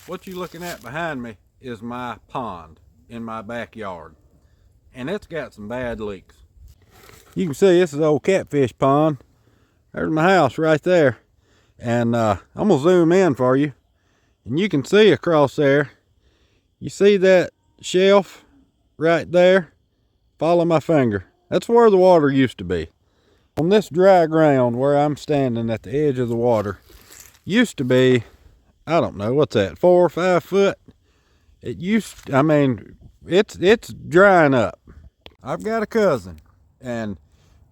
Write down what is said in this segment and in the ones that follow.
What you're looking at behind me is my pond in my backyard, and it's got some bad leaks. You can see this is an old catfish pond. There's my house right there, and I'm gonna zoom in for you, and you can see across there. You see that shelf right there? Follow my finger. That's where the water used to be. On this dry ground where I'm standing at the edge of the water, used to be, I don't know, what's that, 4 or 5 foot? It used, I mean, it's drying up. I've got a cousin, and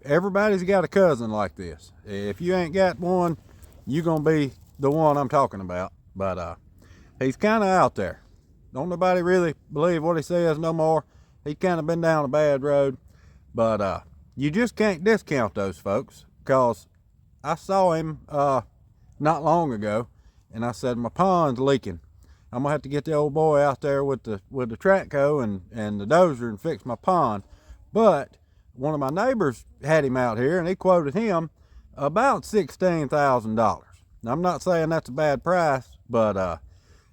everybody's got a cousin like this. If you ain't got one, you're gonna be the one I'm talking about. But he's kind of out there. Don't nobody really believe what he says no more. He's kind of been down a bad road. But you just can't discount those folks, because I saw him not long ago, and I said, my pond's leaking. I'm gonna have to get the old boy out there with the track hoe and the dozer and fix my pond. But one of my neighbors had him out here, and he quoted him about $16,000. Now, I'm not saying that's a bad price, but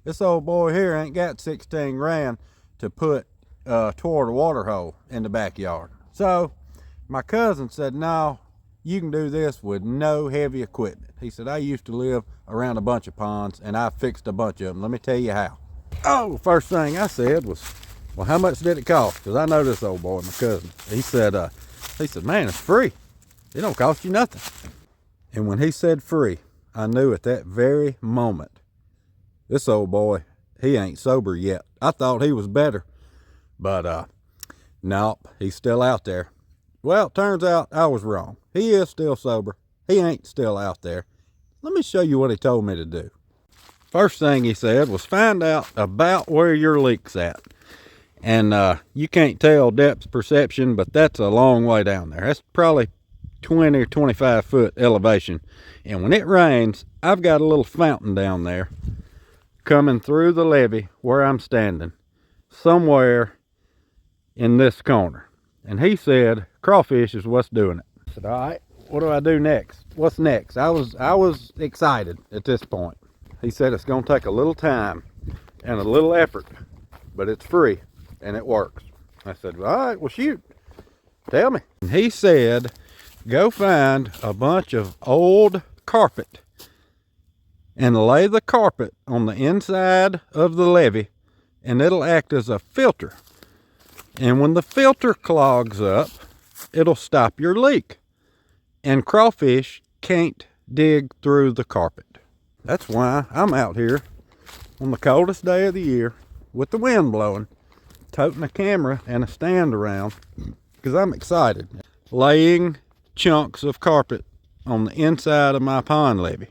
this old boy here ain't got 16 grand to put toward a water hole in the backyard. So my cousin said, no, you can do this with no heavy equipment. He said, I used to live around a bunch of ponds, and I fixed a bunch of them. Let me tell you how. Oh, first thing I said was, well, how much did it cost? Because I know this old boy, my cousin. He said, man, it's free. It don't cost you nothing. And when he said free, I knew at that very moment, this old boy, he ain't sober yet. I thought he was better, but nope, he's still out there. Well, turns out I was wrong. He is still sober. He ain't still out there. Let me show you what he told me to do. First thing he said was find out about where your leak's at. And you can't tell depth perception, but that's a long way down there. That's probably 20 or 25 foot elevation. And when it rains, I've got a little fountain down there coming through the levee where I'm standing, somewhere in this corner. And he said, crawfish is what's doing it. I said, all right, what do I do next? What's next? I was excited at this point. He said it's gonna take a little time and a little effort, but it's free and it works. I said, all right, well, shoot, tell me. And he said, go find a bunch of old carpet and lay the carpet on the inside of the levee, and it'll act as a filter. And when the filter clogs up, it'll stop your leak. And crawfish can't dig through the carpet. That's why I'm out here on the coldest day of the year with the wind blowing, toting a camera and a stand around, because I'm excited. Laying chunks of carpet on the inside of my pond levee.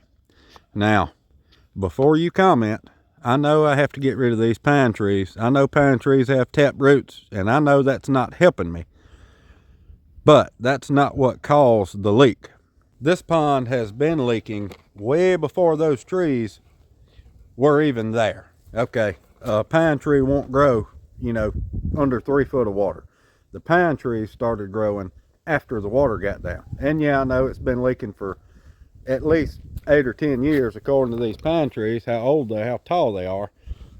Now, before you comment, I know I have to get rid of these pine trees. I know pine trees have tap roots, and I know that's not helping me. But that's not what caused the leak. This pond has been leaking way before those trees were even there. Okay, a pine tree won't grow, under 3 foot of water. The pine trees started growing after the water got down. And yeah, I know it's been leaking for at least 8 or 10 years, according to these pine trees, how tall they are.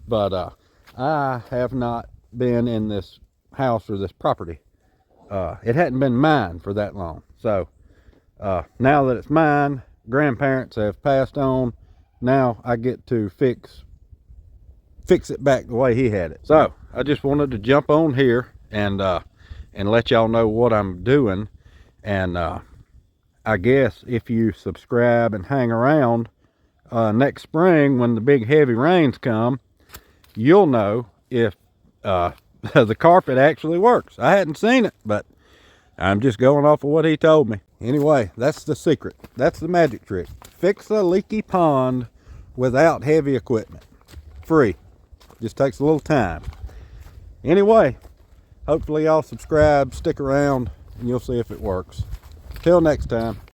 But I have not been in this house or this property. It hadn't been mine for that long. So now that it's mine, grandparents have passed on. Now I get to fix it back the way he had it. So I just wanted to jump on here and let y'all know what I'm doing. And I guess if you subscribe and hang around next spring when the big heavy rains come, you'll know if the carpet actually works. I hadn't seen it, but I'm just going off of what he told me. Anyway, that's the secret. That's the magic trick. Fix a leaky pond without heavy equipment. Free. Just takes a little time. Anyway, hopefully y'all subscribe, stick around, and you'll see if it works. Till next time.